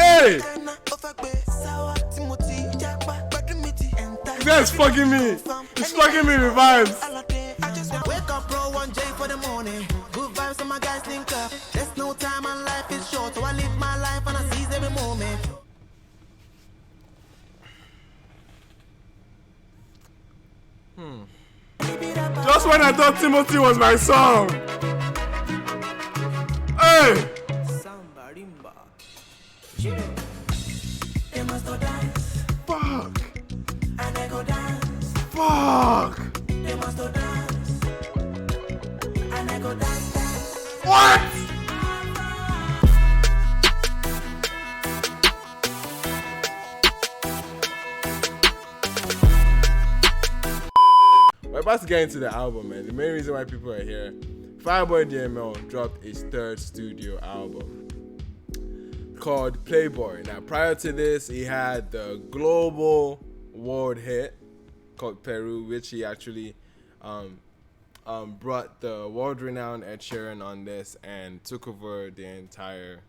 Hey! That's fucking me. It's fucking me with vibes. I just wake up, bro, 1J for the morning. Good vibes, so my guys link up. There's no time and life is short, so I live my life and I seize every moment. Just when I thought Timothy was my song. Hey! Samba, rimba. They must go dance, Fuck! and they go dance. Fuck! They must go dance, and they go dance, dance. What? We're about to get into the album, man. The main reason why people are here, Fireboy DML dropped his third studio album called Playboy. Now, prior to this, he had the global world hit called Peru, which he actually brought the world-renowned Ed Sheeran on this and took over the entire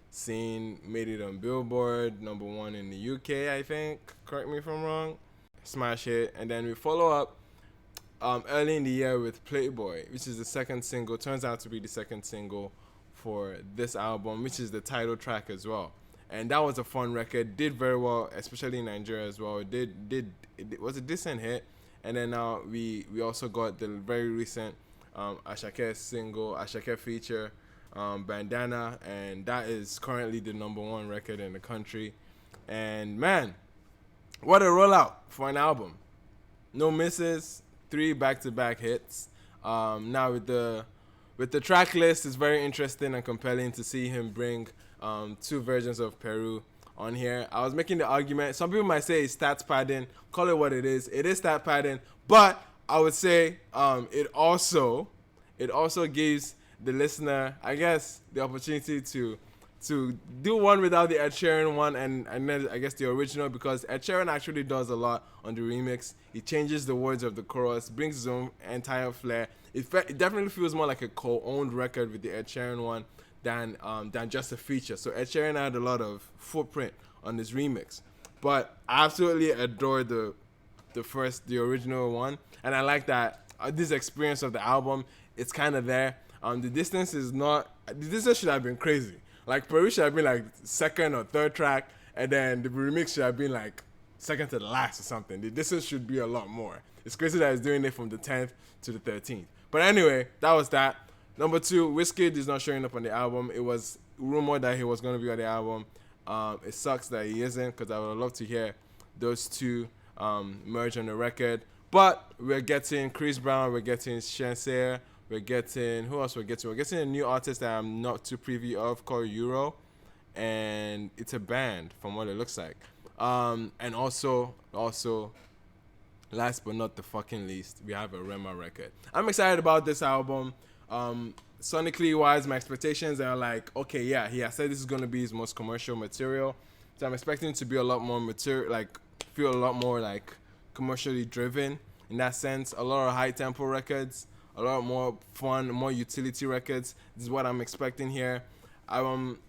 scene, made it on Billboard, #1 in the UK, I think. Correct me if I'm wrong. Smash hit. And then we follow up early in the year with Playboy, which is the second single, turns out to be the second single for this album, which is the title track as well. And that was a fun record, did very well, especially in Nigeria as well. It was a decent hit. And then now we also got the very recent Asake single, Asake feature, Bandana, and that is currently the #1 record in the country. And man, what a rollout for an album. No misses, 3 back-to-back hits. Now with the track list, it's very interesting and compelling to see him bring 2 versions of Peru on here. I was making the argument, some people might say it's stats padding, call it what it is stat padding, but I would say it also gives the listener, I guess, the opportunity to do one without the Ed Sheeran one and then I guess the original, because Ed Sheeran actually does a lot on the remix. He changes the words of the chorus, brings his own entire flair. It definitely feels more like a co-owned record with the Ed Sheeran one than just a feature. So Ed Sheeran had a lot of footprint on this remix. But I absolutely adore the original one, and I like that this experience of the album, it's kind of there. The distance should have been crazy. Like Peru should have been like second or third track, and then the remix should have been like second to the last or something. The distance should be a lot more. It's crazy that he's doing it from the 10th to the 13th. But anyway, that was that. #2, Wizkid is not showing up on the album. It was rumored that he was going to be on the album. It sucks that he isn't, because I would love to hear those two merge on the record. But we're getting Chris Brown, we're getting Shenseea, we're getting, who else we're getting? We're getting a new artist that I'm not too privy of called Euro. And it's a band from what it looks like. And also, last but not the fucking least, we have a Rema record. I'm excited about this album. Sonically wise, my expectations are like, okay, yeah, he has said this is going to be his most commercial material. So I'm expecting it to be a lot more material, like feel a lot more like commercially driven in that sense. A lot of high tempo records, a lot more fun, more utility records. This is what I'm expecting here. I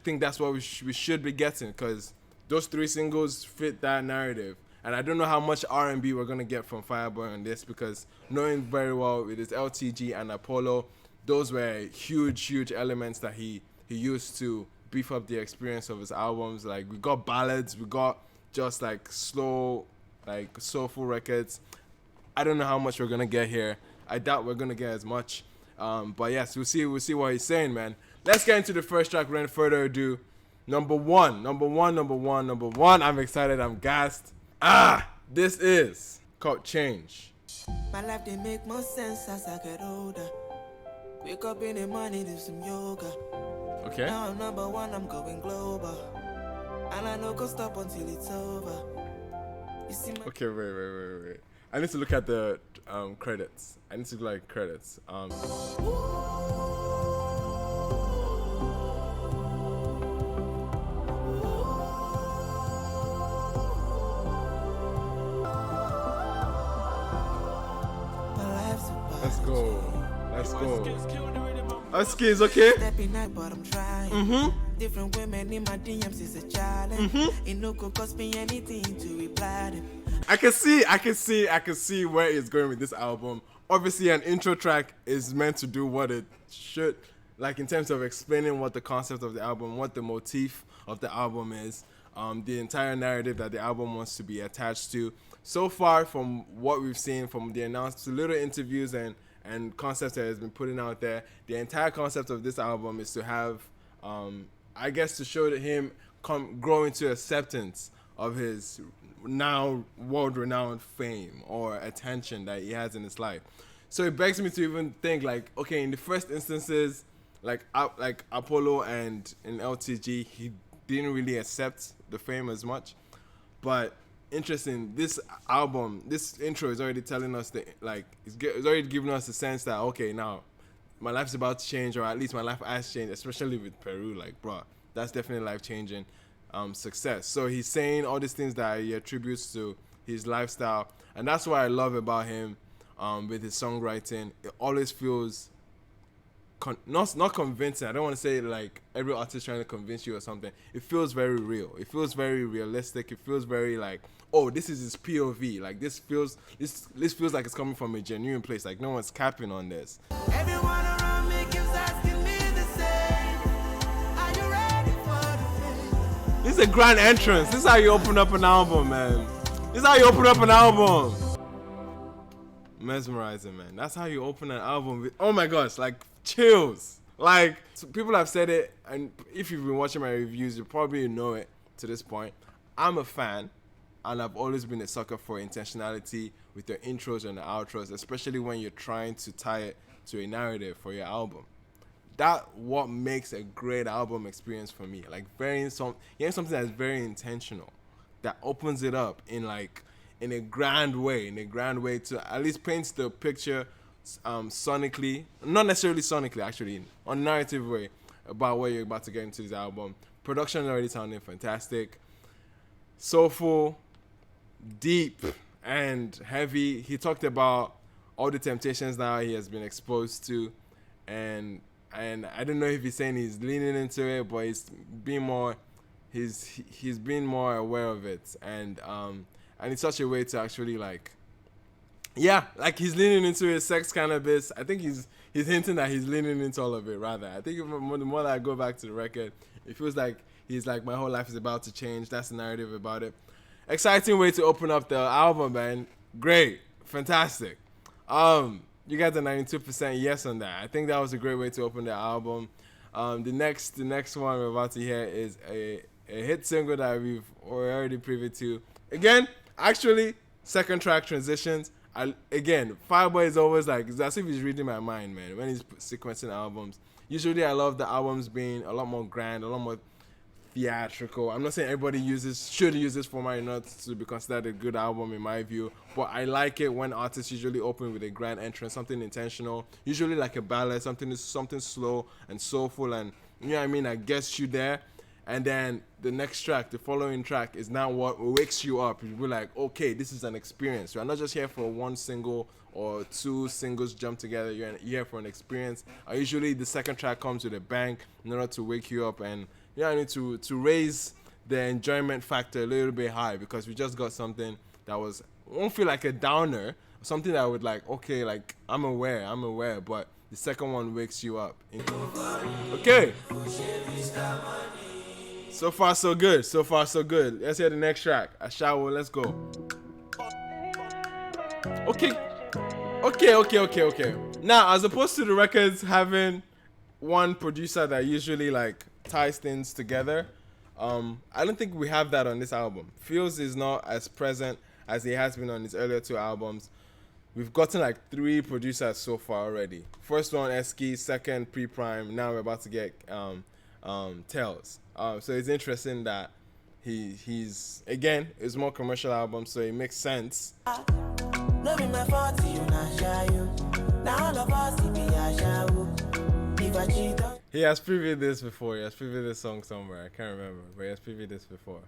think that's what we should be getting, because those 3 singles fit that narrative. And I don't know how much R&B we're going to get from Fireboy on this, because knowing very well with his LTG and Apollo, those were huge elements that he used to beef up the experience of his albums. Like, we got ballads, we got just like slow, like soulful records. I don't know how much we're going to get here. I doubt we're going to get as much. But yes, we'll see what he's saying, man. Let's get into the first track without further ado. Number one. I'm excited, I'm gassed. This is called Change. My life didn't make more sense as I get older. Wake up in the morning, do some yoga. Okay. Now I'm #1, I'm going global. And I know go stop until it's over. You see my Okay, wait. I need to look at the credits. I need to like credits. Let's go. Husky is okay. stepping out, but I'm trying. Different women in my DMs is a challenge. It no could cost me anything to reply them. I can see where it's going with this album. Obviously, an intro track is meant to do what it should, like in terms of explaining what the concept of the album, what the motif of the album is, the entire narrative that the album wants to be attached to. So far, from what we've seen, from the announced little interviews and concepts that has been putting out there, the entire concept of this album is to have, I guess, to show that him grow into acceptance of his now world-renowned fame or attention that he has in his life. So it begs me to even think, like, okay, in the first instances, like Apollo and in LTG, he didn't really accept the fame as much. But interesting, this album, this intro is already telling us that, like, it's already giving us a sense that, okay, now my life's about to change, or at least my life has changed, especially with Peru. Like, bro, that's definitely life-changing success. So he's saying all these things that he attributes to his lifestyle, and that's what I love about him with his songwriting. It always feels not convincing. I don't want to say like every artist trying to convince you or something. It feels very real. It feels very realistic. It feels very like, oh, this is his POV. Like this feels like it's coming from a genuine place. Like no one's capping on this. Everyone around me keeps asking me the same. Are you ready for the pain? This is a grand entrance. This is how you open up an album, man. This is how you open up an album. Mesmerizing, man. That's how you open an album with, oh my gosh, like chills. Like, so people have said it, and if you've been watching my reviews, you probably know it to this point. I'm a fan, and I've always been a sucker for intentionality with the intros and the outros, especially when you're trying to tie it to a narrative for your album. That's what makes a great album experience for me. Like, hearing something that's very intentional, that opens it up in a grand way to at least paints the picture sonically, not necessarily sonically, actually, on a narrative way about what you're about to get into this album. Production already sounding fantastic, soulful, deep, and heavy. He talked about all the temptations now he has been exposed to, and I don't know if he's saying he's leaning into it, but he's being more aware of it, and in such a way to actually like he's leaning into his sex cannabis. I think he's hinting that he's leaning into all of it, rather. I think the more that I go back to the record, it feels like he's like, my whole life is about to change. That's the narrative about it. Exciting way to open up the album, man. Great. Fantastic. You got the 92% yes on that. I think that was a great way to open the album. The next one we're about to hear is a hit single that we've already previewed to. Again, actually, second track transitions. Fireboy is always like, it's as if he's reading my mind, man, when he's sequencing albums. Usually I love the albums being a lot more grand, a lot more theatrical. I'm not saying everybody should use this format in order to be considered a good album in my view, but I like it when artists usually open with a grand entrance, something intentional, usually like a ballad, something slow and soulful, and you know what I mean, that gets you there. And then the next track, the following track, is now what wakes you up. You'll be like, okay, this is an experience. You're not just here for one single or two singles jump together. You're here for an experience. Usually the second track comes with a bang in order to wake you up, and I need to raise the enjoyment factor a little bit high, because we just got something that won't feel like a downer, something that would like, okay, like I'm aware, but the second one wakes you up. Okay. So far, so good. Let's hear the next track. Ashawo, let's go. Okay. Now, as opposed to the records having one producer that usually like ties things together, I don't think we have that on this album. Feels is not as present as he has been on his earlier two albums. We've gotten like 3 producers so far already. First one, Eski. Second, Pre-Prime. Now we're about to get Tells. So it's interesting that he's again, it's more commercial album, so it makes sense. He has previewed this before. He has previewed this song somewhere. I can't remember, but he has previewed this before.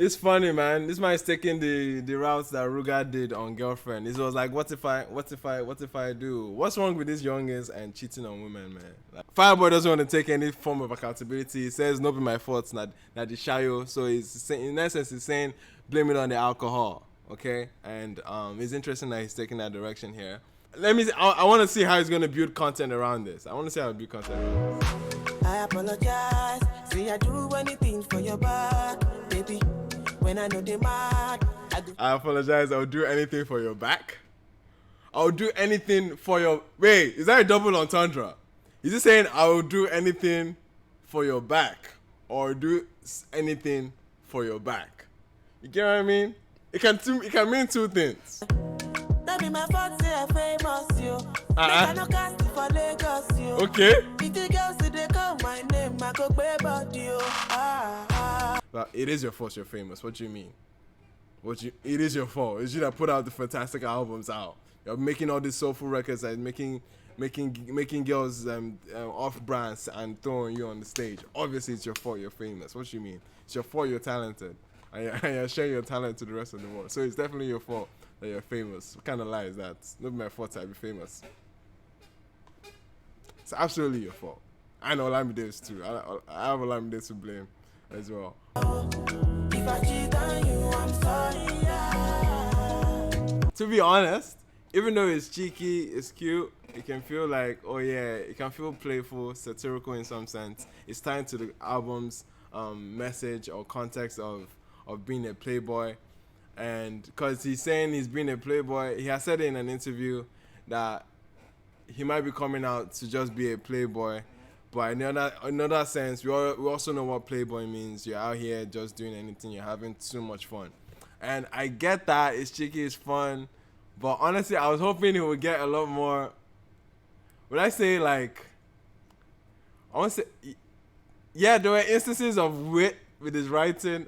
It's funny, man. This man is taking the routes that Ruga did on Girlfriend. It was like, what if I do? What's wrong with these youngins and cheating on women, man? Like, Fireboy doesn't want to take any form of accountability. He says, no be my fault, not the shayo. So he's saying, in essence, he's saying, blame it on the alcohol, okay? And it's interesting that he's taking that direction here. Let me see, I want to see how he's going to build content around this. I want to see how he build content around this. I apologize. See, I do anything for your back, baby. When I know they mad, I apologize. I'll do anything for your back. I'll do anything for your... Wait, is that a double entendre? Is he saying I will do anything for your back or do anything for your back? You get what I mean? It can mean two things. That be my fault, say I famous, yo. I no cast it for Lagos, yo. Okay. If the girls say they call my name, I go pay about you. But it is your fault you're famous. What do you mean? It is your fault. It's you that put out the fantastic albums out. You're making all these soulful records and making girls off brands and throwing you on the stage. Obviously, it's your fault you're famous. What do you mean? It's your fault you're talented. And you're sharing your talent to the rest of the world. So it's definitely your fault that you're famous. What kind of lie is that? It's not my fault that I be famous. It's absolutely your fault. I know Olamide too. I have Olamide to blame as well. If I cheat on you, I'm sorry. To be honest, even though it's cheeky, it's cute, it can feel like, oh yeah, it can feel playful, satirical in some sense. It's tied to the album's message or context of being a playboy. And because he's saying he's been a playboy, he has said in an interview that he might be coming out to just be a playboy. But in another sense, we also know what playboy means. You're out here just doing anything. You're having too much fun. And I get that. It's cheeky, it's fun. But honestly, I was hoping he would get a lot more... Would I say, like... I want to say... Yeah, there were instances of wit with his writing.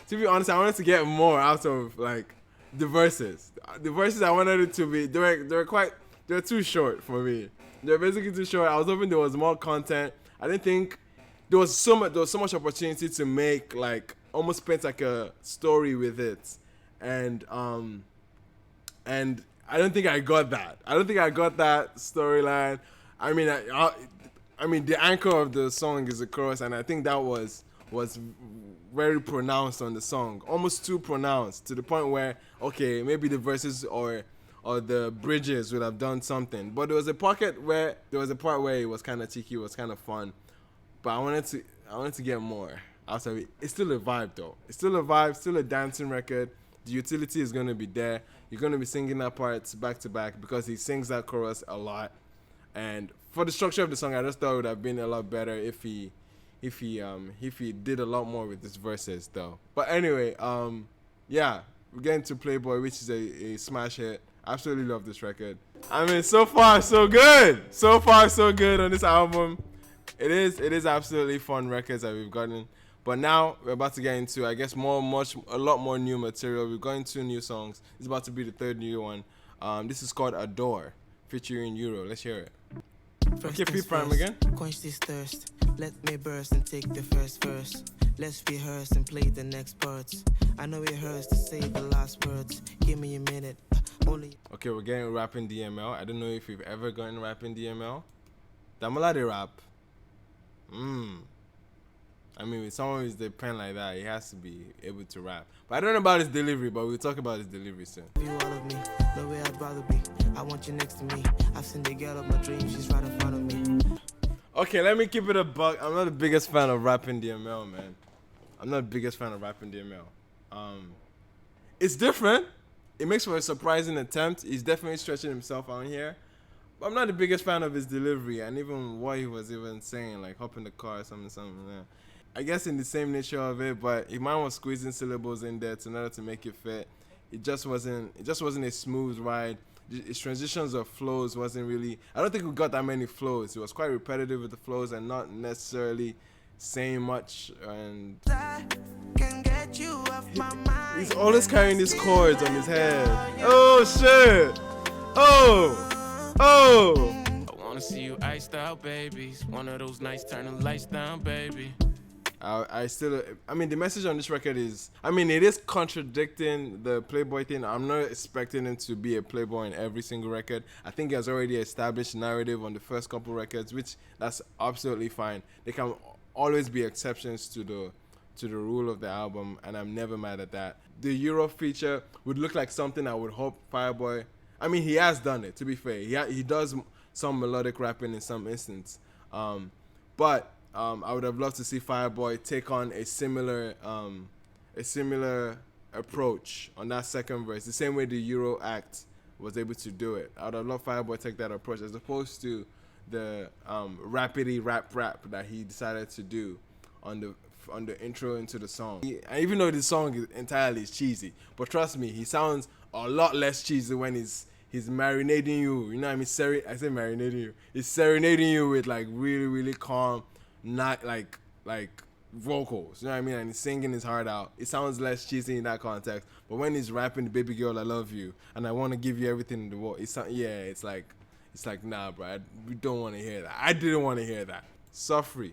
To be honest, I wanted to get more out of, like, the verses. The verses I wanted it to be... They were too short for me. They're basically too short. I was hoping there was more content. I didn't think there was so much opportunity to make, like, almost paint like a story with it, and I don't think I got that. I don't think I got that storyline. I mean, the anchor of the song is the chorus, and I think that was very pronounced on the song, almost too pronounced, to the point where, okay, maybe the verses or the bridges would have done something. But there was a part where it was kind of cheeky, it was kind of fun. But I wanted to get more out of it. It's still a vibe though. It's still a vibe, still a dancing record. The utility is going to be there. You're going to be singing that part back to back because he sings that chorus a lot. And for the structure of the song, I just thought it would have been a lot better if he did a lot more with his verses though. But anyway, yeah, we're getting to Playboy, which is a smash hit. Absolutely love this record. I mean, so far so good. So far so good on this album. It is absolutely fun records that we've gotten. But now we're about to get into, I guess, a lot more new material. We've gotten 2 new songs. This is about to be the 3rd new one. This is called Adore, featuring Euro. Let's hear it. First Okay, Pete Prime again. Quench this thirst. Let me burst and take the first verse. Let's rehearse and play the next parts. I know it hurts to say the last words. Give me a minute. Only. Okay, we're getting rapping DML. I don't know if you've ever gotten rapping DML. Damola de rap. I mean, with someone with the pen like that, he has to be able to rap. But I don't know about his delivery, but we'll talk about his delivery soon. You all of me, the way I'd rather be. I want you next to me. I've seen the girl of my dreams, she's right in front of me. Okay, let me keep it a buck. I'm not the biggest fan of rapping DML, man. I'm not the biggest fan of rapping DML. It's different. It makes for a surprising attempt. He's definitely stretching himself out here. But I'm not the biggest fan of his delivery and even what he was even saying, like hop in the car or something. Yeah. I guess in the same nature of it, but he might want squeezing syllables in there in order to make it fit. It just wasn't a smooth ride. His transitions of flows wasn't really... I don't think we got that many flows. It was quite repetitive with the flows and not necessarily saying much. And he's always carrying these chords on his head. Oh shit! Oh! I wanna see you iced out, babies. One of those nights turn the lights down, baby. I mean, the message on this record is, I mean, it is contradicting the Playboy thing. I'm not expecting him to be a Playboy in every single record. I think he has already established narrative on the first couple records, which that's absolutely fine. There can always be exceptions to the rule of the album, and I'm never mad at that. The Euro feature would look like something I would hope Fireboy. I mean, he has done it. To be fair, he does some melodic rapping in some instance, but. I would have loved to see Fireboy take on a similar approach on that second verse, the same way the Euro act was able to do it. I would have loved Fireboy take that approach as opposed to the rapidy rap that he decided to do on the intro into the song. And even though the song is entirely cheesy, but trust me, he sounds a lot less cheesy when he's marinading you. You know what I mean? I say marinading you. He's serenading you with like really, really calm, not like vocals, you know what I mean? And he's singing his heart out. It sounds less cheesy in that context. But when he's rapping, "Baby girl, I love you, and I want to give you everything in the world," it's like nah, bro. We don't want to hear that. I didn't want to hear that. Sofri,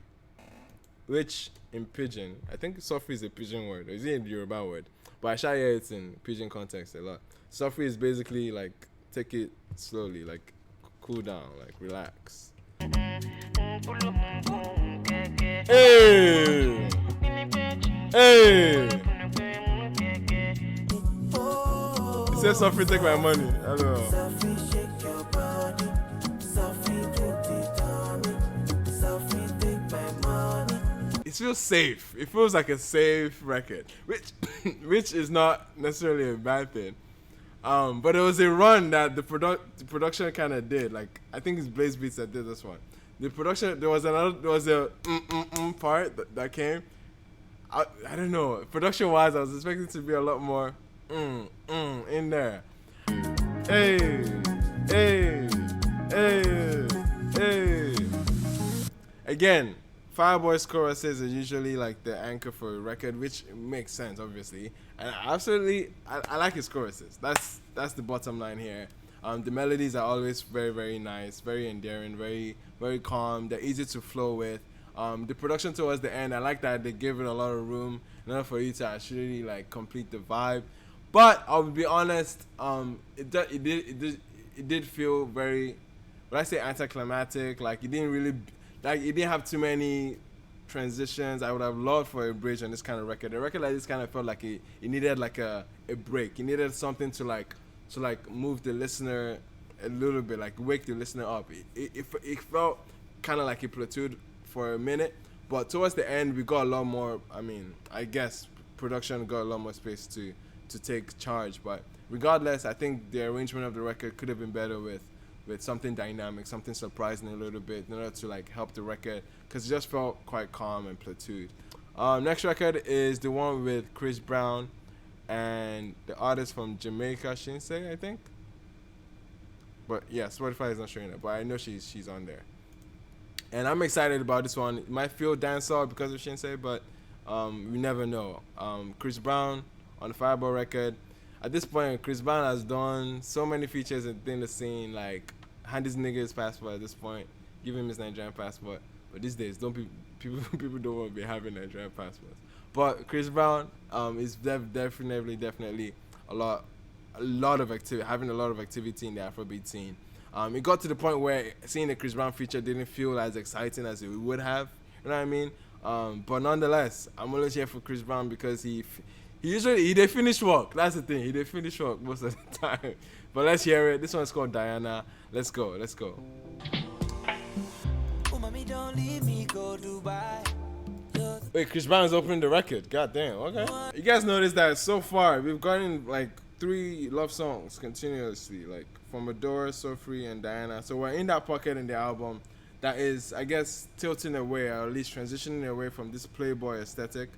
which in Pidgin, I think Sofri is a Pidgin word. Or is it a Yoruba word? But I shall hear it in Pidgin context a lot. Sofri is basically like take it slowly, like cool down, like relax. Hey! Hey! He said Sofri take my money. I don't know. It feels safe. It feels like a safe record, which is not necessarily a bad thing. But it was a run that the production kind of did. Like I think it's Blaze Beats that did this one. The production, there was a part that came. I don't know. Production wise, I was expecting to be a lot more in there. Hey, hey, hey, hey. Again, Fireboy's choruses are usually like the anchor for a record, which makes sense, obviously. And I like his choruses. That's the bottom line here. The melodies are always very, very nice, very endearing, very, very calm. They're easy to flow with. The production towards the end, I like that they give it a lot of room in order for you to actually like complete the vibe. But I'll be honest, it did feel very, when I say anticlimactic, like it didn't have too many transitions. I would have loved for a bridge on this kind of record. A record like this kind of felt like it needed like a break. It needed something to move the listener a little bit, like wake the listener up. It felt kind of like it plateaued for a minute, but towards the end we got a lot more. I mean, I guess production got a lot more space to take charge. But regardless, I think the arrangement of the record could have been better with something dynamic, something surprising a little bit in order to like help the record, because it just felt quite calm and plateaued. Next record is the one with Chris Brown and the artist from Jamaica, Shinsei, I think. But yeah, Spotify is not showing it, but I know she's on there. And I'm excited about this one. It might feel dancehall because of Shinsei, but we never know. Chris Brown on the Fireboy record. At this point, Chris Brown has done so many features within the scene, like hand this nigga his passport at this point, give him his Nigerian passport. But these days, people don't want to be having Nigerian passports. But Chris Brown is definitely a lot of activity, having a lot of activity in the Afrobeat scene. It got to the point where seeing the Chris Brown feature didn't feel as exciting as it would have. You know what I mean? But nonetheless, I'm always here for Chris Brown because he did finish work. That's the thing. He did finish work most of the time. But let's hear it. This one's called Diana. Let's go. Oh, mommy, don't leave me, go Dubai. Wait, Chris Brown is opening the record. God damn. Okay. You guys noticed that so far we've gotten like 3 love songs continuously, like from Adora, Sofri, and Diana. So we're in that pocket in the album that is, I guess, tilting away, or at least transitioning away from this Playboy aesthetic.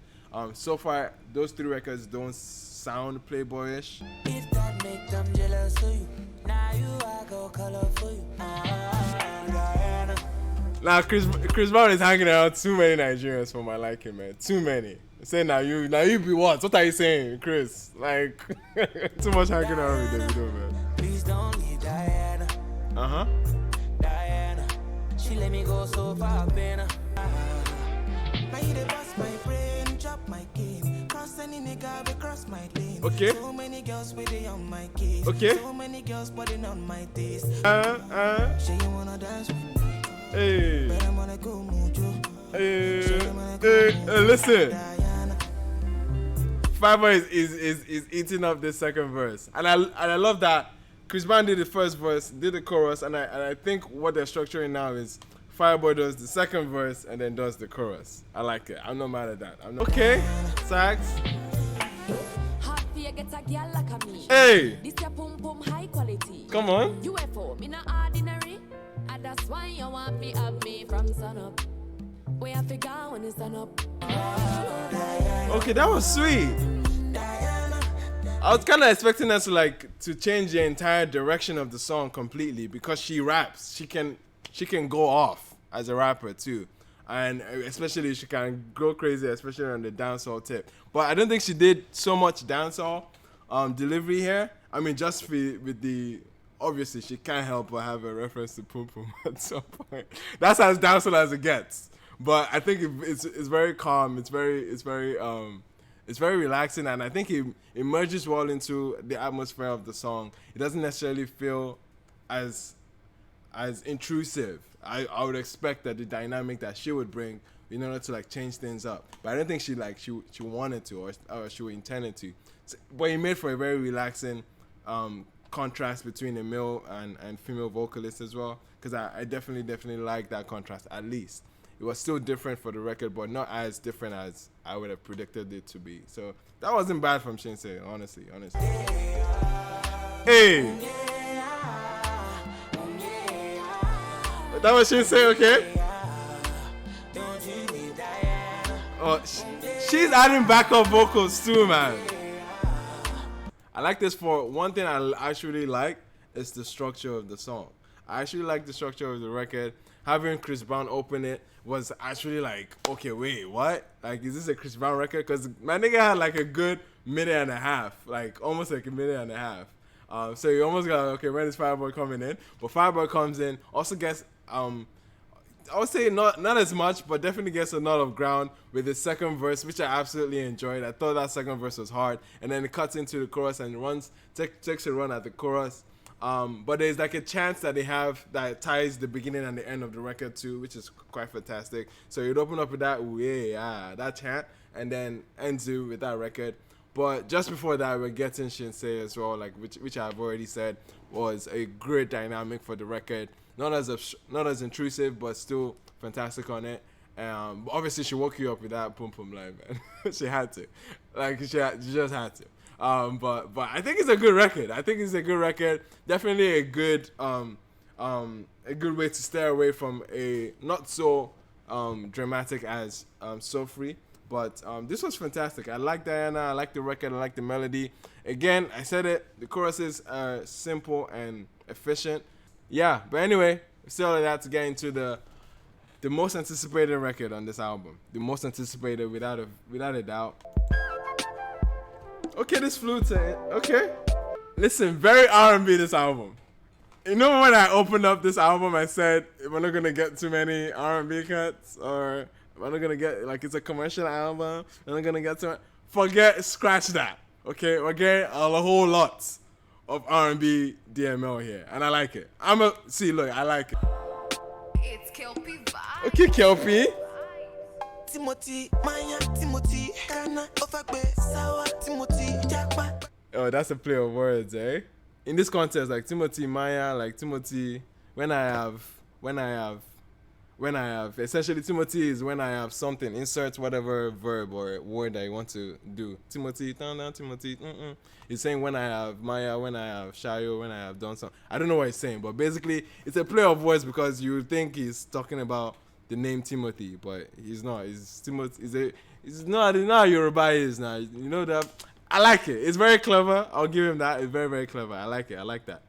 So far, those 3 records don't sound Playboyish. If that make them jealous of you, now you I go color for you. Diana. Now Chris Brown is hanging around too many Nigerians for my liking, man. Too many. Say now you be what? What are you saying, Chris? Like too much hanging around with Davido, man. Please don't leave Diana. Diana. She let me go so far, Bena. Now you the boss my brain, drop my game. Cause any nigga will cross my lane. Okay. So many girls waiting on my case. Okay. So many girls putting on my taste. Say you wanna dance with me. Hey. But I'm gonna go mucho. Hey, listen. Fireboy is eating up this second verse, and I love that Chris Brown did the first verse, did the chorus, and I think what they're structuring now is Fireboy does the second verse and then does the chorus. I like it. I'm not mad at that. Okay, Sax. Hey. This your pum pum high quality. Come on. UFO, me not ordinary. And that's why you want me have me from sun up. We have to go when it's sun up. Okay, that was sweet. I was kind of expecting us to change the entire direction of the song completely because she raps. She can go off as a rapper too, and especially she can go crazy, especially on the dancehall tip. But I don't think she did so much dancehall delivery here. I mean, just with the obviously she can't help but have a reference to Pum Pum at some point. That's as dancehall as it gets. But I think it's very calm. It's very relaxing, and I think it merges well into the atmosphere of the song. It doesn't necessarily feel as intrusive. I would expect that the dynamic that she would bring in order to change things up, but I don't think she wanted to or she intended to. So, but it made for a very relaxing contrast between a male and female vocalist as well, because I definitely like that contrast. At least it was still different for the record, but not as different as I would have predicted it to be. So that wasn't bad from Shinsei, honestly. Hey! That was Shinsei, okay? Oh, she's adding backup vocals too, man. I like this for one thing I actually like is the structure of the song. I actually like the structure of the record. Having Chris Brown open it was actually okay, wait, what? Is this a Chris Brown record? Because my nigga had a good minute and a half, almost a minute and a half. So you almost got, okay, when is Fireboy coming in? But Fireboy comes in, also gets, I would say not as much, but definitely gets a lot of ground with the second verse, which I absolutely enjoyed. I thought that second verse was hard. And then it cuts into the chorus and takes a run at the chorus. But there's a chance that they have that ties the beginning and the end of the record too, which is quite fantastic. So you'd open up with that, ooh, yeah, that chant, and then ends it with that record. But just before that, we're getting Shinsei as well, which I've already said was a great dynamic for the record. Not as intrusive, but still fantastic on it. Obviously, she woke you up with that Pum Pum line, man. She had to, she just had to. But I think it's a good record. Definitely a good way to stay away from a not so dramatic as So Free. But this was fantastic. I like Diana. I like the record. I like the melody. Again, I said it. The choruses are simple and efficient. Yeah. But anyway, still that to get into the most anticipated record on this album. The most anticipated without a doubt. Okay, this flute. Okay. Listen, very R&B this album. You know when I opened up this album, I said we're not gonna get too many R&B cuts, or we're not gonna get it's a commercial album. We're not gonna get too much. Scratch that. Okay, we're getting a whole lot of R&B DML here, and I like it. I like it. It's Kelpie vibe. Okay, Kelpie. Timothy, Maya, Timothy, Kana, Ofakbe, Sawa, Timothy, Jakba. Oh, that's a play of words, eh? In this context, Timothy, Maya, Timothy, when I have, essentially Timothy is when I have something, insert whatever verb or word that you want to do. Timothy, down, Timothy, He's saying when I have Maya, when I have Shayo, when I have done something. I don't know what he's saying, but basically it's a play of words because you think he's talking about the name Timothy, but he's not. He's Timothy. He's not how Yoruba is now. You know that. I like it. It's very clever. I'll give him that. It's very, very clever. I like it. I like that.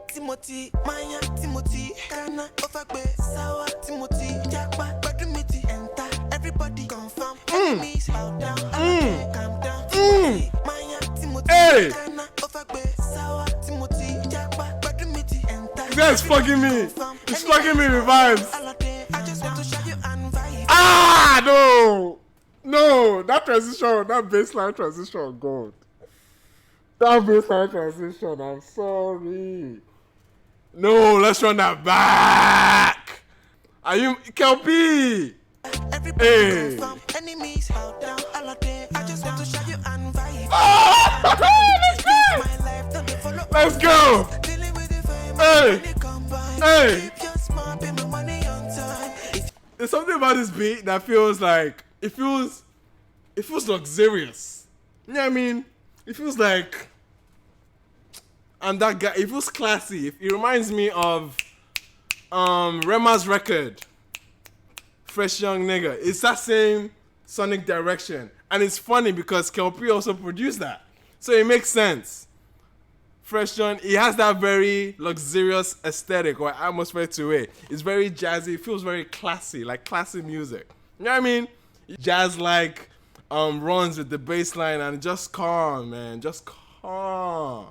Timothy, Maya, Timothy, Kana, Ofakbe, Sawa, Timothy, Jakba, Badumiti, enter. Everybody confirm. Enemies bow down. Calm down. Timothy, Maya, Timothy, Hey! Kana, Ofakbe, Sawa, Timothy, Jakba, Badumiti, enter. That's fucking me. It's fucking me with vibes. I just want to show you and Ah, no, that transition, that baseline transition, God. That baseline transition, I'm sorry. No, let's run that back. Are you Kelpie? Everybody Hey. confirm enemies held down all of day. I just want to show you and vibe. Let's go. My life don't dey follow. Let's go. Dealing with the fame, Hey. money combined. Hey. Keep your smart, pay my money on time. There's something about this beat that feels like it feels luxurious. You know what I mean? It feels like, and that guy, it feels classy. It reminds me of Rema's record, Fresh Young Nigga. It's that same sonic direction, and it's funny because Kelpie also produced that, so it makes sense. Fresh John, he has that very luxurious aesthetic or atmosphere to it. It's very jazzy. It feels very classy, like classy music. You know what I mean? Jazz like runs with the bass line and just calm, man. Just calm.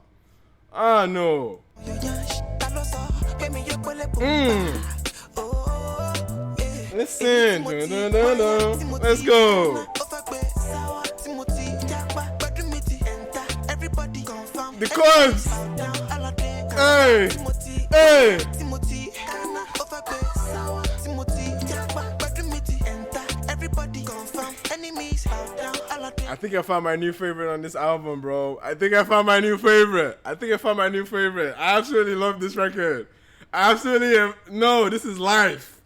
Ah, no. Listen. Dun, dun, dun, dun. Let's go. The chords. Hey. Hey. I think I found my new favorite on this album, bro. I absolutely love this record. I absolutely am. No, this is life.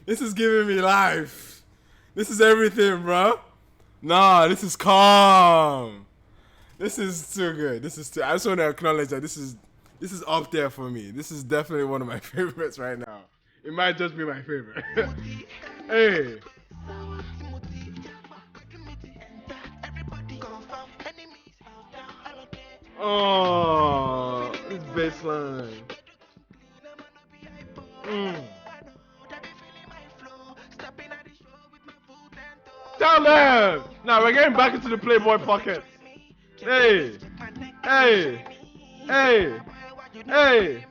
This is giving me life. This is everything, bro. Nah, this is calm. This is too good. I just want to acknowledge that this is up there for me. This is definitely one of my favorites right now. It might just be my favorite. Hey. Oh, this bassline. Tell them! Now we're getting back into the Playboy pocket. Hey! Hey! Hey! Hey!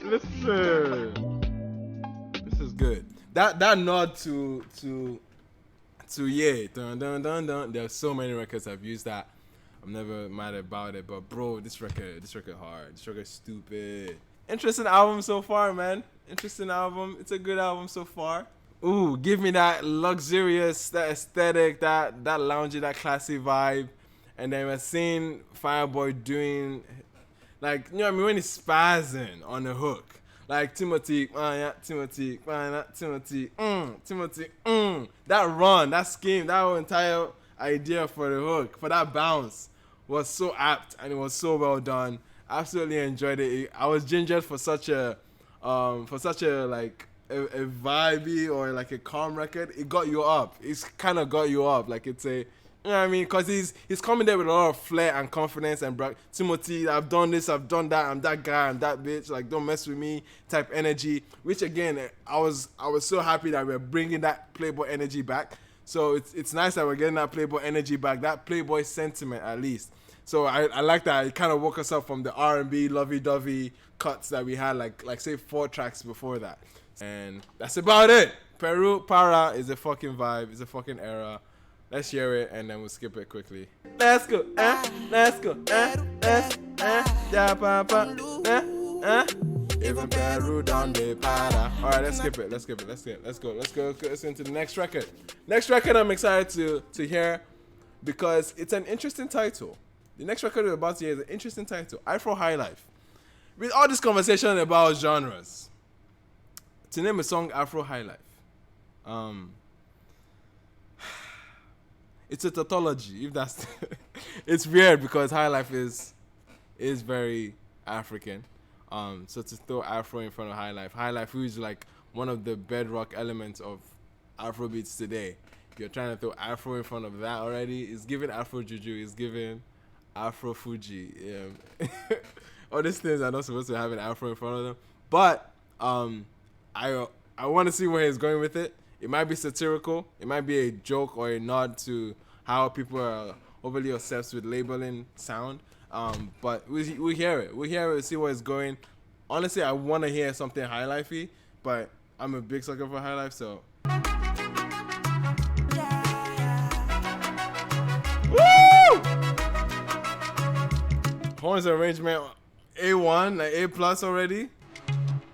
Listen. This is good. That nod to yeah. Dun, dun, dun, dun. There's so many records I've used that. I'm never mad about it, but bro, this record hard. This record stupid. Interesting album so far, man. Interesting album. It's a good album so far. Ooh, give me that luxurious, that aesthetic, that loungy, that classy vibe. And then we're seeing Fireboy doing, like, you know what I mean, when he's spazzing on the hook. Like Timothy, Timothy, Timothy, Timothy, that run, that scheme, that whole entire idea for the hook, for that bounce was so apt and it was so well done. Absolutely enjoyed it. I was gingered for such a like a vibey or like a calm record. It got you up. It's kind of got you up. Like it's a, you know what I mean? Because he's coming there with a lot of flair and confidence and Timothy, I've done this, I've done that, I'm that guy, I'm that bitch, like don't mess with me type energy, which again, I was so happy that we're bringing that Playboy energy back. So it's nice that we're getting that Playboy energy back, that Playboy sentiment at least. So I like that. It kind of woke us up from the R&B lovey-dovey cuts that we had like say 4 tracks before that. And that's about it. Peru Para is a fucking vibe, it's a fucking era. Let's hear it and then we'll skip it quickly. Let's go, let's go, ja pa pa, even Peru donde para. All right, let's skip it. Let's go into the next record. Next record I'm excited to hear because it's an interesting title. The next record we're about to hear is an interesting title, Afro High Life. With all this conversation about genres, to name a song Afro High Life, it's a tautology. If that's, it's weird because High Life is very African. So to throw Afro in front of High Life is like one of the bedrock elements of Afrobeats today. If you're trying to throw Afro in front of that already, it's giving Afro Juju, it's giving Afro Fuji. All these things are not supposed to have an Afro in front of them. But I want to see where he's going with it. It might be satirical. It might be a joke or a nod to how people are overly obsessed with labeling sound. But we hear it. We hear it. See where it's going. Honestly, I want to hear something high lifey, but I'm a big sucker for high life, so. Woo! Horns arrangement A1, like A plus already.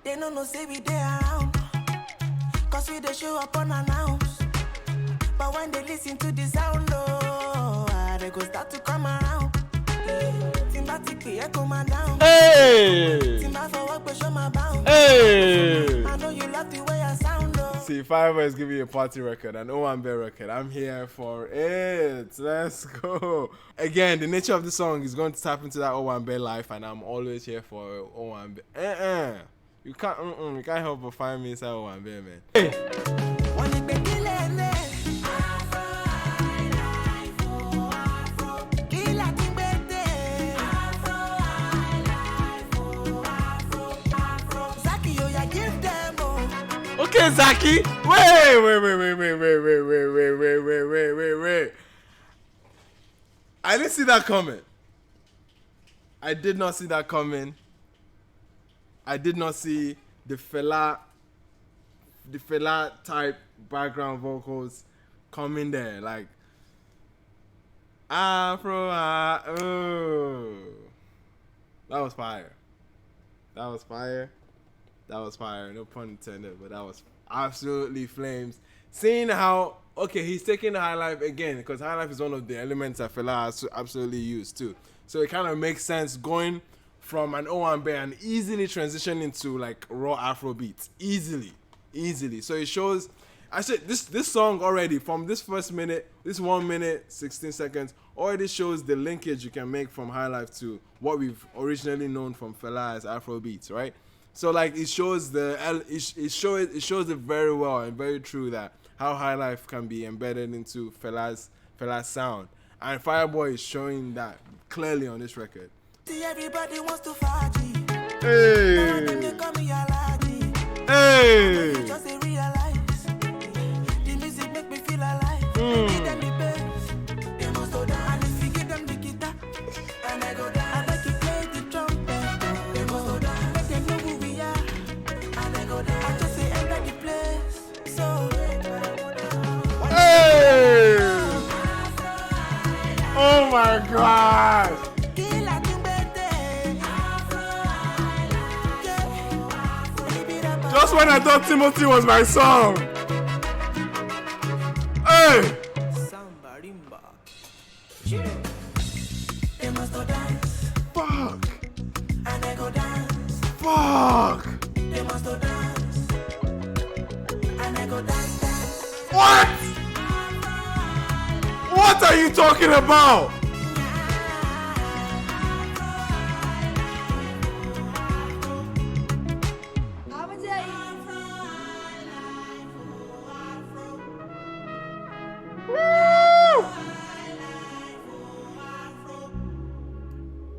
They don't know say we there around. Cause we they show up unannounced. But when they listen to the sound, they go start to come around. Timbatic, echo my down. Hey! Timba for work, but show my bound. Hey! I know you love the way I sound, though. See, Fiverr is giving you a party record, an Owambe record. I'm here for it. Let's go. Again, the nature of the song is going to tap into that Owambe life, and I'm always here for Owambe. You can't help but find me inside Owambe, man. Hey! Okay, Zaki. Wait. I didn't see that coming. I did not see that coming. I did not see the fella type background vocals coming there. Like, Afro, oh. That was fire. No pun intended, but that was absolutely flames. Seeing how, okay, he's taking the high life again, because high life is one of the elements that fella has absolutely used too. So it kind of makes sense going from an Owambe and easily transition into like raw Afro beats. Easily. So it shows, actually this song already, from this first minute, this 1 minute, 16 seconds, already shows the linkage you can make from high life to what we've originally known from fella as Afro beats, right? So like it shows it shows it very well and very true that how high life can be embedded into fella's sound, and Fireboy is showing that clearly on this record. See, everybody wants to fight you. Hey, They call me Aladdin. hey, Just they realize the music make me feel alive. Give them the bass, they must go down. And if you give them the guitar, and I go down. I bet you play the trumpet, they must go down. Make them know who we are, and I go down. I just say enter the place, so hey! Oh my God! Just when I thought Timothy was my song. Hey! Samba rimba. They must go dance, Fuck! and I go dance. Fuck! They must go dance, and I go dance. What? What are you talking about? Woo!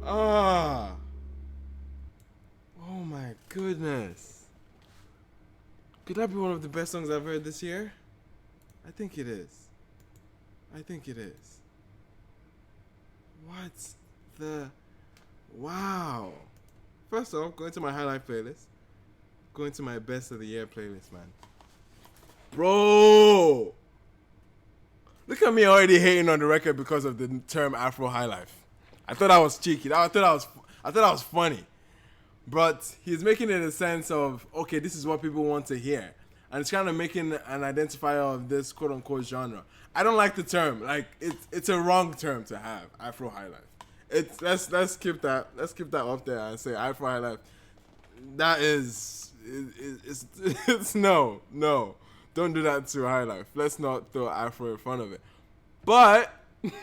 Ah. Oh my goodness. Could that be one of the best songs I've heard this year? I think it is. What the? Wow. First off, going to my highlight playlist. Going to my best of the year playlist, man. Bro! Look at me already hating on the record because of the term Afro High Life. I thought I was cheeky. I thought I was funny. But he's making it a sense of, okay, this is what people want to hear. And it's kind of making an identifier of this quote unquote genre. I don't like the term. Like it's a wrong term to have, Afro High Life. Let's keep that up there and say Afro High Life. That is it's no. Don't do that to High Life. Let's not throw Afro in front of it. But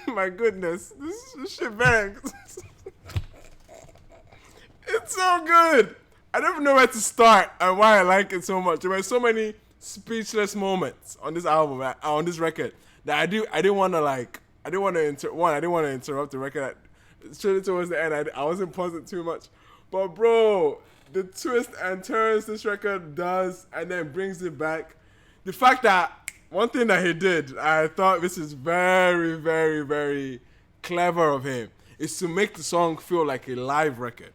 my goodness, this shit bangs. It's so good. I don't even know where to start and why I like it so much. There were so many speechless moments on this album, on this record, that I didn't want to interrupt the record. Straight towards the end, I wasn't pausing too much. But bro, the twist and turns this record does and then brings it back. The fact that one thing that he did, I thought this is very, very, very clever of him, is to make the song feel like a live record.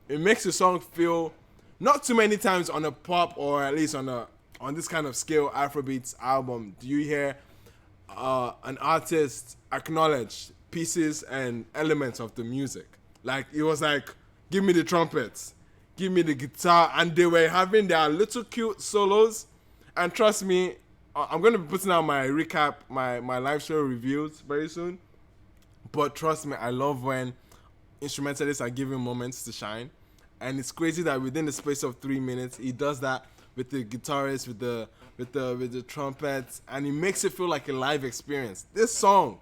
it makes the song feel not too many times on a pop or at least on this kind of scale Afrobeats album do you hear an artist acknowledge pieces and elements of the music. Like it was like, give me the trumpets, give me the guitar, and they were having their little cute solos. And trust me, I'm gonna be putting out my recap, my live show reviews very soon. But trust me, I love when instrumentalists are given moments to shine. And it's crazy that within the space of 3 minutes, he does that with the guitarist, with the trumpets, and it makes it feel like a live experience. This song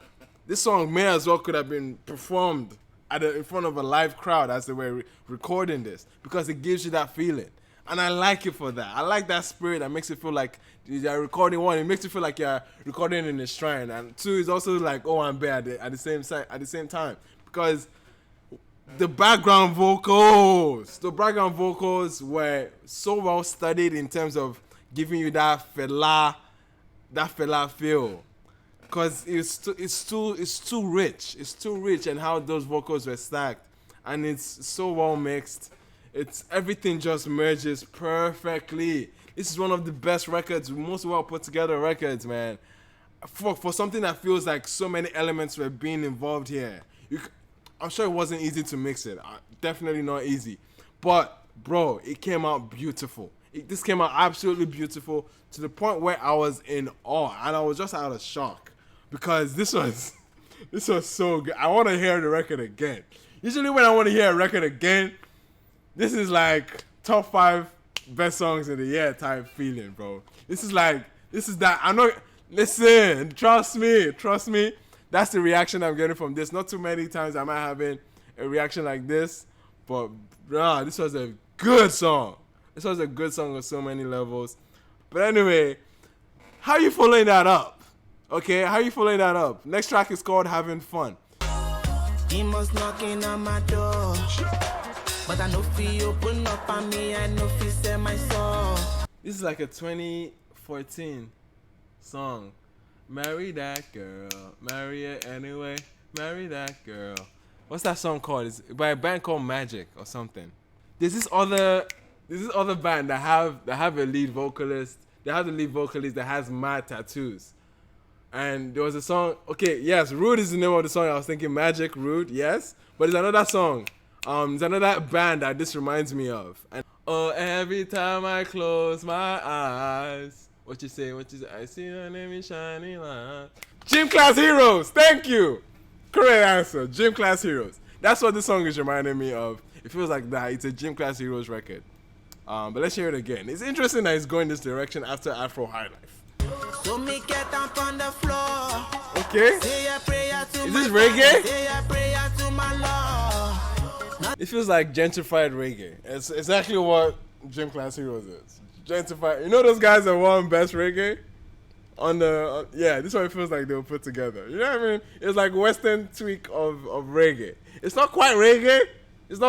may as well could have been performed in front of a live crowd as they were recording this, because it gives you that feeling. And I like it for that. I like that spirit that makes it feel like you're recording. One, it makes you feel like you're recording in a shrine, and two, it's also like, oh, I'm bad at the same time, because the background vocals were so well studied in terms of giving you that fela feel, because it's too rich, and how those vocals were stacked, and it's so well mixed. It's everything just merges perfectly. This is one of the best records, most well put together records, man. For something that feels like so many elements were being involved here. I'm sure it wasn't easy to mix it. Definitely not easy. But, bro, it came out beautiful. This came out absolutely beautiful, to the point where I was in awe. And I was just out of shock. Because this was so good. I want to hear the record again. Usually when I want to hear a record again, this is like top 5 best songs of the year type feeling, bro. This is that. I'm not, listen, trust me. That's the reaction I'm getting from this. Not too many times am I having a reaction like this, but bro, this was a good song. This was a good song on so many levels. But anyway, how you following that up? Okay, how you following that up? Next track is called Having Fun. He must knocking on my door, but I know fi open up on me, I know fi sell my soul. This is like a 2014 song. Marry that girl, marry it anyway, marry that girl. What's that song called? It's by a band called Magic or something. There's this other band that have a lead vocalist. They have the lead vocalist that has mad tattoos. And there was a song. Okay, yes, Rude is the name of the song. I was thinking Magic, Rude, yes. But there's another song. There's another band that this reminds me of. And oh, every time I close my eyes. What you say? I see your name is shining light. Gym Class Heroes. Thank you. Correct answer. Gym Class Heroes. That's what this song is reminding me of. It feels like that. It's a Gym Class Heroes record. But let's hear it again. It's interesting that it's going this direction after Afro High Life. So me get up on the floor. Okay. Say a prayer to Is my this reggae? Say a prayer to my Lord. It feels like gentrified reggae. It's exactly what Gym Class Heroes is. Gentrified. You know those guys that won Best Reggae? Yeah, this is what it feels like they were put together. You know what I mean? It's like Western tweak of reggae. It's not quite reggae. It's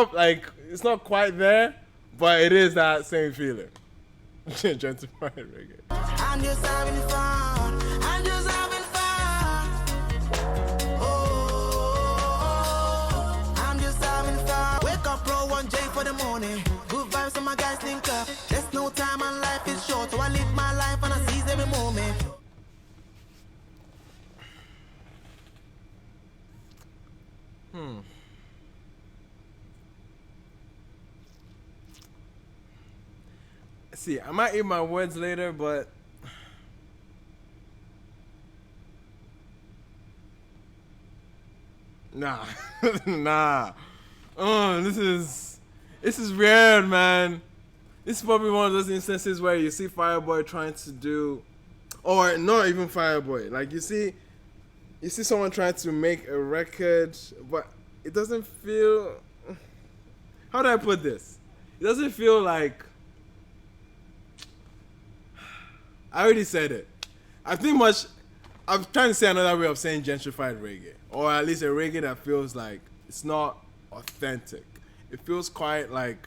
not quite there, but it is that same feeling. Gentrified reggae. I'm just having fun. I'm just having fun. Oh, I'm just having fun. Wake up, roll 1J for the morning. Good vibes and my guys link up. There's no time and life is short, so I live my life and I seize every moment. See, I might eat my words later, but nah. Oh, this is weird, man. This is probably one of those instances where you see Fireboy trying to do, or not even Fireboy. Like you see someone trying to make a record, but it doesn't feel. How do I put this? It doesn't feel like. I already said it. I'm trying to say another way of saying gentrified reggae, or at least a reggae that feels like it's not authentic. It feels quite like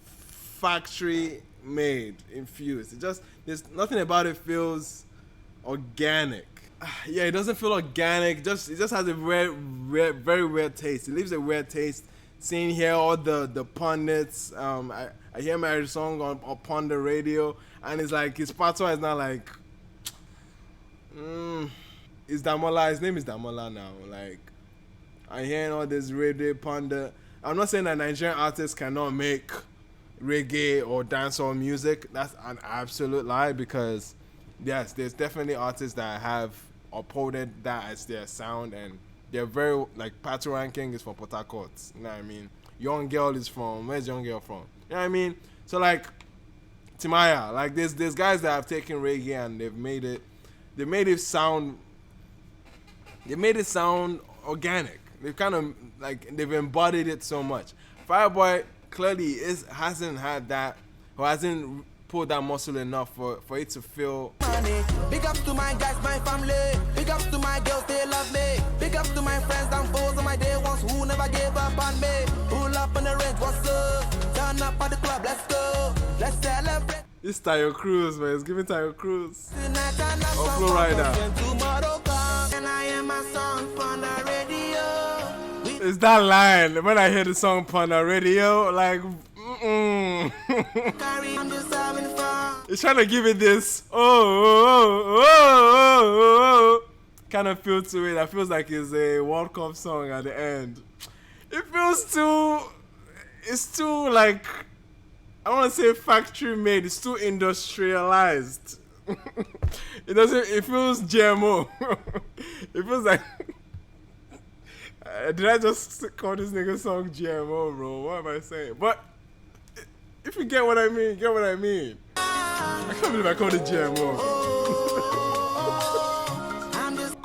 factory made, infused. There's nothing about it feels organic. Yeah, it doesn't feel organic. It just has a very weird taste. It leaves a weird taste seeing here all the pundits. I hear my song on the radio, and it's like his patois is not like. It's Damola. His name is Damola now. Like, I'm hearing all this reggae pundit. I'm not saying that Nigerian artists cannot make reggae or dancehall music. That's an absolute lie, because yes, there's definitely artists that have upholded that as their sound, and they're very, like, Pato Ranking is from Port Harcourt, you know what I mean? Young Girl is from, where's Young Girl from? You know what I mean? So, like, Timaya, like, there's guys that have taken reggae and they've made it sound organic. They've kind of, like, they've embodied it so much. Fireboy clearly hasn't had that, or hasn't pulled that muscle enough for it to feel. Money. Big up to my guys, my family. Big up to my girls, they love me. Big up to my friends and foes on my day ones who never gave up on me. Pull up on the range, what's up? Turn up at the club, let's go. Let's celebrate. It's Tayo Cruz, man. It's giving Tayo Cruz. Tonight and that's Oh, Flow Rider. tomorrow come. And I hear my song on the radio. It's that line. When I hear the song on the radio, like, Carry, I'm just having fun. it's trying to give it this kind of feel to it. That feels like it's a World Cup song at the end. It feels it's too, like, I want to say factory made. It's too industrialized. It feels GMO. It feels like, did I just call this nigga song GMO, bro? What am I saying? But if you get what I mean, get what I mean. I can't believe I called it GMO. I'm just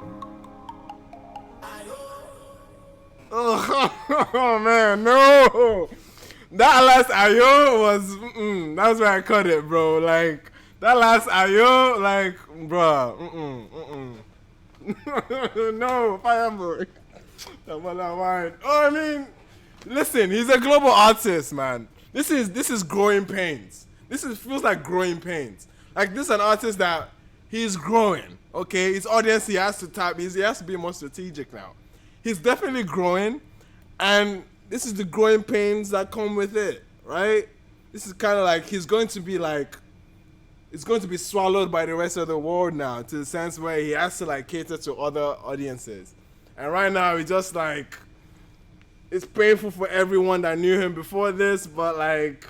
Oh man, no. That last Ayo was, that's where I cut it, bro. Like, that last Ayo, like, bro, no, Fireboy. Oh, I mean, listen, he's a global artist, man. This is growing pains. Feels like growing pains. Like, this is an artist that he's growing, okay? His audience, he has to tap, he has to be more strategic now. He's definitely growing, and this is the growing pains that come with it, right? This is kind of like he's going to be like, it's going to be swallowed by the rest of the world now, to the sense where he has to, like, cater to other audiences. And right now, he just, like, it's painful for everyone that knew him before this, but, like,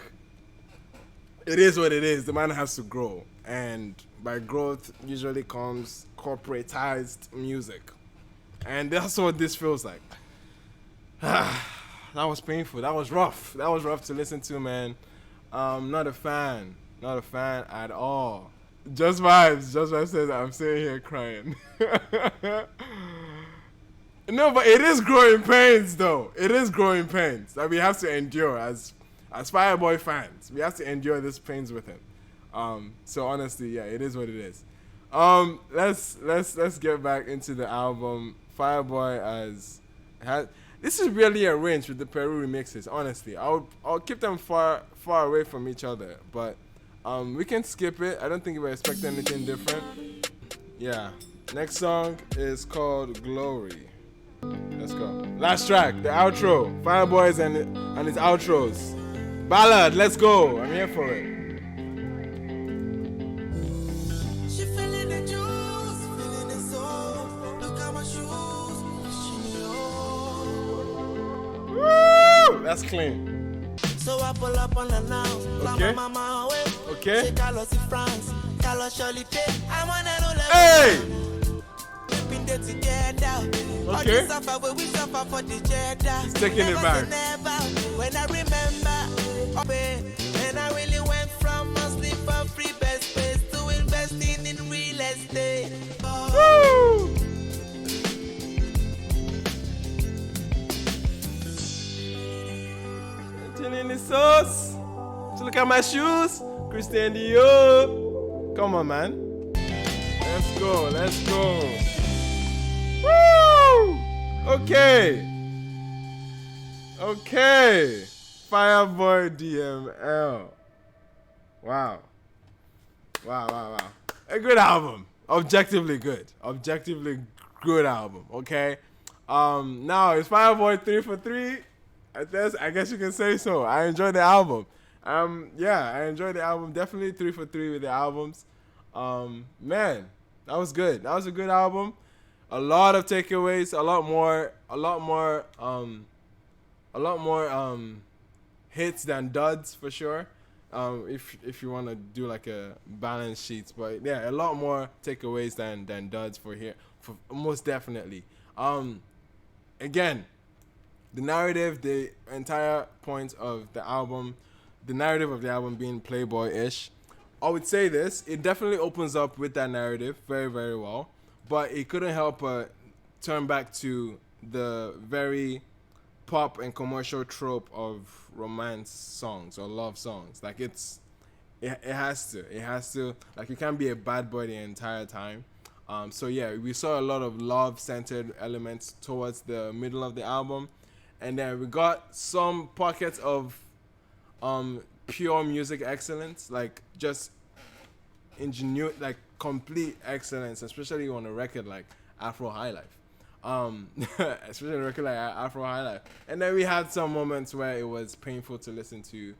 it is what it is. The man has to grow. And by growth usually comes corporatized music. And that's what this feels like. That was painful. That was rough. That was rough to listen to, man. Not a fan. Not a fan at all. Just vibes. Just vibes says I'm sitting here crying. No, but it is growing pains, though. It is growing pains that we have to endure as Fireboy fans. We have to endure this pains with him. So honestly, yeah, it is what it is. Let's get back into the album. Fireboy this is really arranged with the Peru remixes. Honestly, I'll keep them far away from each other, but we can skip it. I don't think we're expecting anything different. Yeah. Next song is called Glory. Let's go. Last track, the outro. Fireboys and his outros. Ballad, let's go. I'm here for it. she feeling the juice, feeling the soul. Look at my shoes, Woo! That's clean. so I pull up unannounced. Okay. Mama away. Okay. She Carlos in France, Carlos Shirley take. I'm on a roll. Hey! We've been there together. All Okay. the suffer when we suffer for the cheddar. He's taking it Never back. say never. When I remember, when I really went from hustling for free best space to investing in real estate. Woo! In the sauce. So look at my shoes. Christian Dior. Come on, man. Let's go. Let's go. Woo! Okay. Okay. Fireboy DML. Wow. Wow. A good album. Objectively good. Objectively good album. Okay. Now it's Fireboy 3 for 3. I guess you can say so. I enjoyed the album. Yeah, I enjoyed the album. Definitely 3 for 3 with the albums. Man, that was good. That was a good album. A lot of takeaways. A lot more hits than duds for sure. If you want to do like a balance sheet, but yeah, a lot more takeaways than duds for here, for most definitely. Again, the narrative, the entire point of the album, the narrative of the album being Playboy-ish. I would say this, it definitely opens up with that narrative very, very well, but it couldn't help but turn back to the very pop and commercial trope of romance songs or love songs. Like it has to, like you can't be a bad boy the entire time. So yeah, we saw a lot of love-centered elements towards the middle of the album, and then we got some pockets of pure music excellence, like just like complete excellence, especially on a record like Afro High Life. Especially on a record like Afro High Life. And then we had some moments where it was painful to listen to.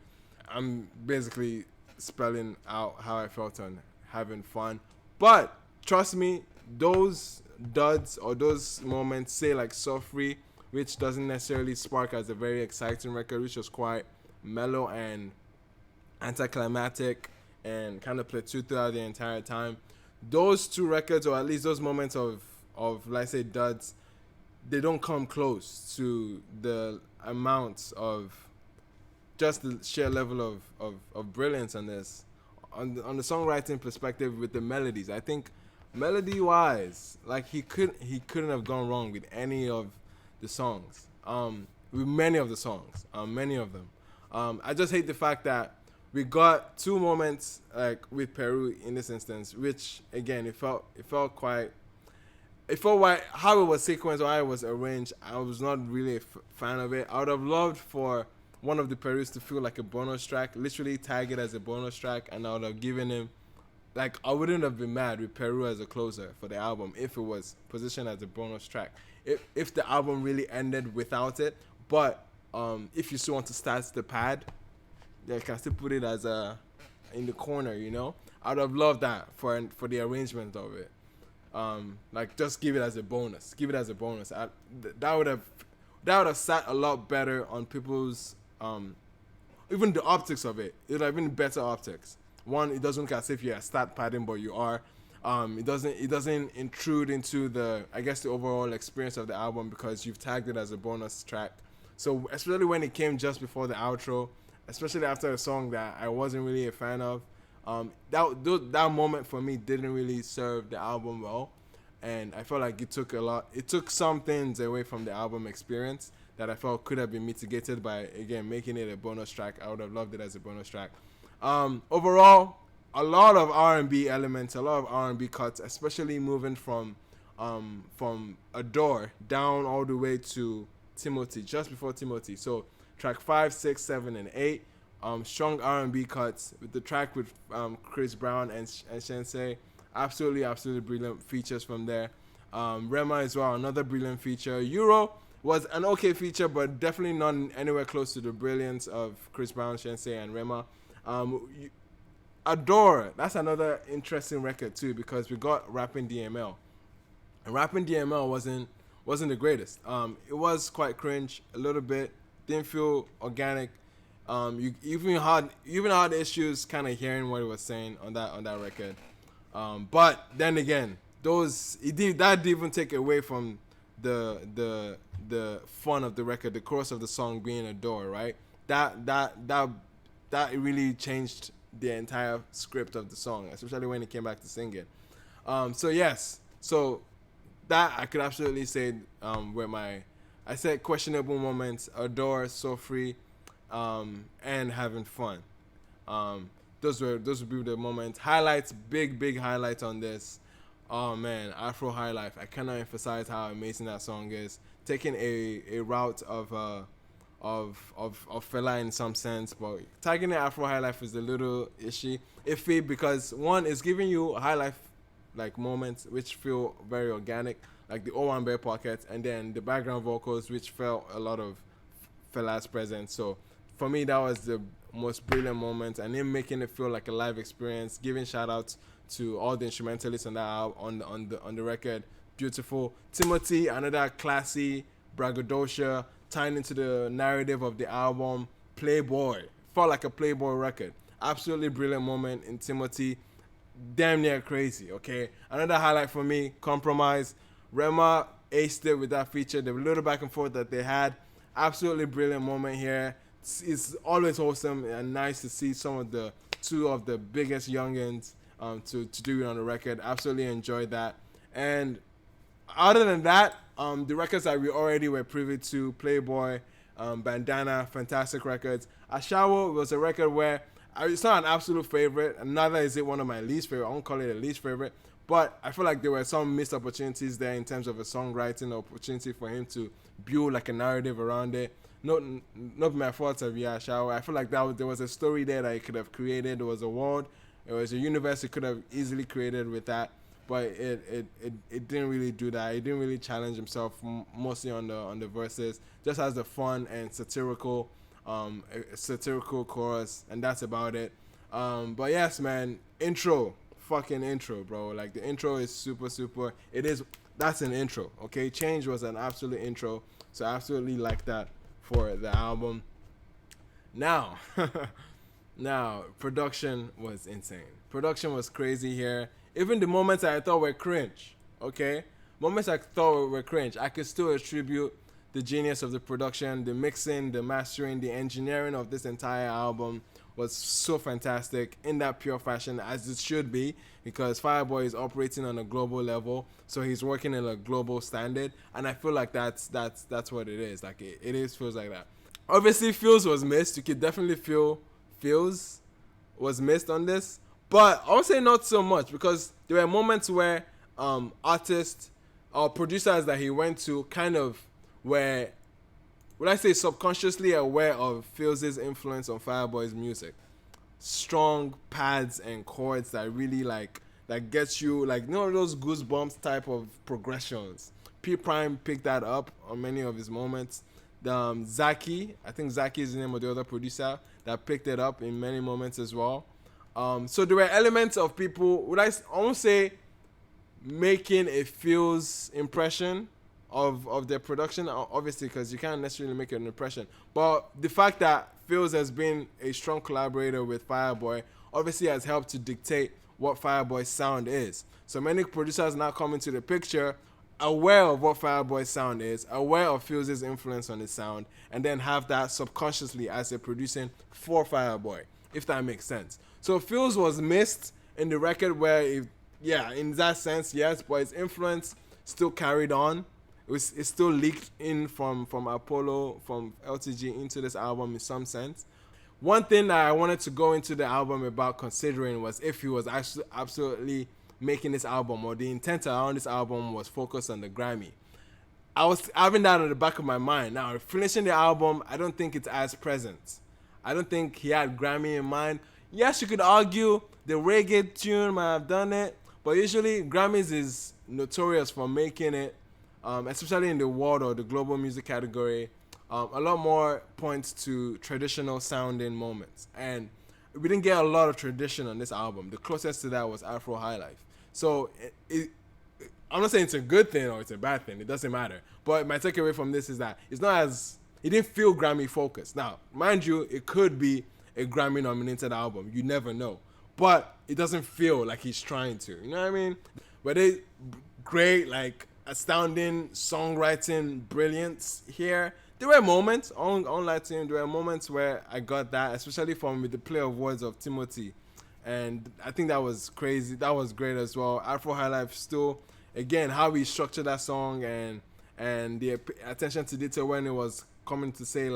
I'm basically spelling out how I felt on having fun. But trust me, those duds or those moments, say like So Free, which doesn't necessarily spark as a very exciting record, which was quite mellow and anticlimactic and kind of plateaued throughout the entire time. Those two records, or at least those moments of let's say duds, they don't come close to the amounts of just the sheer level of brilliance on this, on the songwriting perspective with the melodies. I think melody wise, like he couldn't have gone wrong with any of the songs. With many of the songs, many of them. I just hate the fact that we got two moments like with Peru in this instance, which again it felt like how it was sequenced or how it was arranged. I was not really a fan of it. I would have loved for one of the Perus to feel like a bonus track, literally tag it as a bonus track, and I would have given him, like, I wouldn't have been mad with Peru as a closer for the album if it was positioned as a bonus track. If the album really ended without it, but if you still want to start the pad, they can still put it as in the corner, you know. I would have loved that for the arrangement of it. Like just give it as a bonus. That would have sat a lot better on people's even the optics of it. It would have been better optics. One, it doesn't look as if you're a stat padding, but you are. It doesn't intrude into the overall experience of the album because you've tagged it as a bonus track. So especially when it came just before the outro, especially after a song that I wasn't really a fan of, that moment for me didn't really serve the album well, and I felt like it took some things away from the album experience that I felt could have been mitigated by, again, making it a bonus track. I would have loved it as a bonus track. Overall, a lot of R&B elements, a lot of R&B cuts, especially moving from Adore down all the way to Timothy, just before Timothy. So track 5, 6, 7, and 8. Strong R&B cuts with the track with Chris Brown and Shenseea. Absolutely brilliant features from there. Rema as well, another brilliant feature. Euro was an okay feature, but definitely not anywhere close to the brilliance of Chris Brown, Shenseea, and Rema. Adore, that's another interesting record too, because we got Rapping DML. And Rapping DML wasn't the greatest. It was quite cringe a little bit. Didn't feel organic. You even had issues kind of hearing what he was saying on that record. But then again, that didn't even take away from the fun of the record, the chorus of the song being Adore, right? That really changed the entire script of the song, especially when he came back to sing it. So that I could absolutely say where I said questionable moments, Adore, So Free, and having fun. Those would be the moments. Highlights, big highlights on this. Oh man, Afro High Life. I cannot emphasize how amazing that song is. Taking a route of Fela in some sense, but tagging the Afro High Life is a little iffy because one is giving you high life like moments which feel very organic, like the Owambe pocket, and then the background vocals which felt a lot of Fela's presence. So for me, that was the most brilliant moment, and him making it feel like a live experience, giving shout outs to all the instrumentalists on that on the record. Beautiful. Timothy, another classy braggadocio, tying into the narrative of the album. Playboy, felt like a Playboy record. Absolutely brilliant moment in Timothy. Damn near crazy. Okay, another highlight for me, Compromise. Rema aced it with that feature, the little back and forth that they had. Absolutely brilliant moment here. It's always wholesome and nice to see two of the biggest youngins to do it on the record. Absolutely enjoyed that. And other than that, the records that we already were privy to, Playboy, Bandana, fantastic records. Ashawo was a record where it's not an absolute favorite, and neither is it one of my least favorite. I won't call it a least favorite, but I feel like there were some missed opportunities there in terms of a songwriting opportunity for him to build like a narrative around it. Not my fault of Ashawo. I feel like there was a story there that he could have created. There was a world, it was a universe he could have easily created with that. But it didn't really do that. It didn't really challenge himself mostly on the verses. Just has the fun and satirical chorus, and that's about it. But yes, man, fucking intro, bro. Like the intro is super. That's an intro. Okay, Change was an absolute intro, so I absolutely like that for the album. Now, production was insane. Production was crazy here. Even the moments I thought were cringe, okay? Moments I thought were cringe, I could still attribute the genius of the production, the mixing, the mastering, the engineering of this entire album was so fantastic in that pure fashion, as it should be, because Fireboy is operating on a global level, so he's working in a global standard, and I feel like that's what it is. Like it feels like that. Obviously, Feels was missed. You could definitely feel Feels was missed on this. But I would say not so much, because there were moments where artists or producers that he went to kind of were, would I say, subconsciously aware of Feels' influence on Fireboy's music. Strong pads and chords that really that gets you, those goosebumps type of progressions. P Prime picked that up on many of his moments. Zaki, I think Zaki is the name of the other producer, that picked it up in many moments as well. So there were elements of people, I won't say making a Feels impression of their production, obviously, because you can't necessarily make an impression. But the fact that Feels has been a strong collaborator with Fireboy obviously has helped to dictate what Fireboy's sound is. So many producers now come into the picture aware of what Fireboy's sound is, aware of Feels' influence on his sound, and then have that subconsciously as they're producing for Fireboy, if that makes sense. So Feels was missed in the record where, in that sense, yes, but his influence still carried on. It still leaked in from Apollo, from LTG into this album in some sense. One thing that I wanted to go into the album about considering was if he was actually absolutely making this album, or the intent around this album was focused on the Grammy. I was having that on the back of my mind. Now, finishing the album, I don't think it's as present. I don't think he had Grammy in mind. Yes, you could argue the reggae tune might have done it, but usually Grammys is notorious for making it, especially in the world or the global music category, a lot more points to traditional sounding moments. And we didn't get a lot of tradition on this album. The closest to that was Afro Highlife. So I'm not saying it's a good thing or it's a bad thing. It doesn't matter. But my takeaway from this is that it didn't feel Grammy focused. Now, mind you, it could be a Grammy nominated album. You never know. But it doesn't feel like he's trying to. You know what I mean? But they great, astounding songwriting brilliance here. There were moments, on Latin, there were moments where I got that, especially from with the play of words of Timothy. And I think that was crazy. That was great as well. Afro Highlife still, again, how he structured that song and the attention to detail when it was coming to say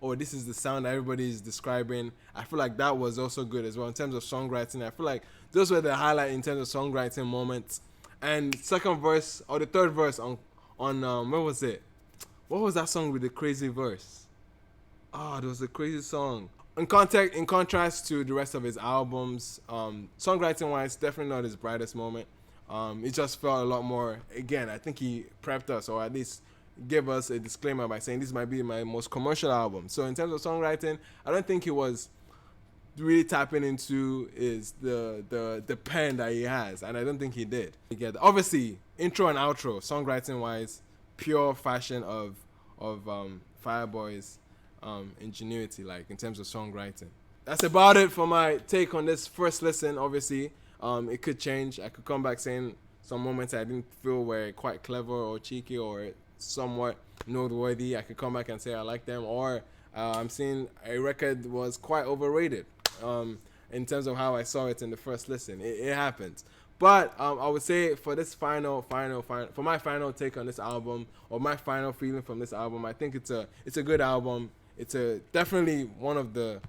oh, this is the sound that everybody is describing. I feel like that was also good as well in terms of songwriting. I feel like those were the highlight in terms of songwriting moments. And second verse, or the third verse on where was it? What was that song with the crazy verse? There was a crazy song. In contrast to the rest of his albums, songwriting-wise, definitely not his brightest moment. It just felt a lot more, again, I think he prepped us, or at least give us a disclaimer by saying this might be my most commercial album. So in terms of songwriting, I don't think he was really tapping into is the pen that he has, and I don't think he did. Obviously, intro and outro, songwriting wise, pure fashion of Fireboy's ingenuity, like in terms of songwriting. That's about it for my take on this first listen. Obviously, it could change. I could come back saying some moments I didn't feel were quite clever or cheeky or somewhat noteworthy. I could come back and say I like them, or I'm seeing a record was quite overrated in terms of how I saw it in the first listen. It happens. But I would say for this for my final take on this album, or my final feeling from this album, I think it's a good album. It's definitely one of the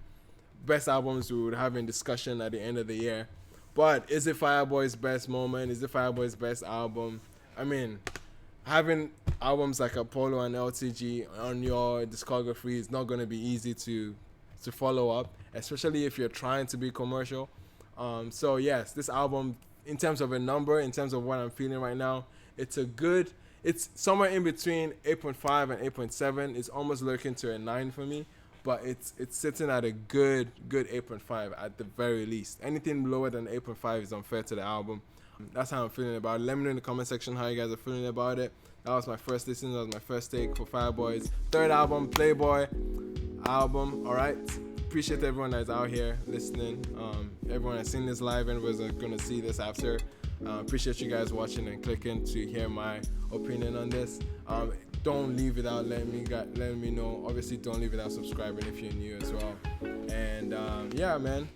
best albums we would have in discussion at the end of the year. But is it Fireboy's best moment? Is it Fireboy's best album? I mean, having albums like Apollo and LTG on your discography is not going to be easy to follow up, especially if you're trying to be commercial. So yes, this album, in terms of a number, in terms of what I'm feeling right now, it's somewhere in between 8.5 and 8.7. It's almost lurking to a 9 for me, but it's sitting at a good 8.5 at the very least. Anything lower than 8.5 is unfair to the album. That's how I'm feeling about it. Let me know in the comment section how you guys are feeling about it. That was my first listen. That was my first take for Fireboy's third album, Playboy album. All right. Appreciate everyone that's out here listening. Everyone that's seen this live, everyone's going to see this after. Appreciate you guys watching and clicking to hear my opinion on this. Don't leave without letting me know. Obviously, don't leave without subscribing if you're new as well. And yeah, man.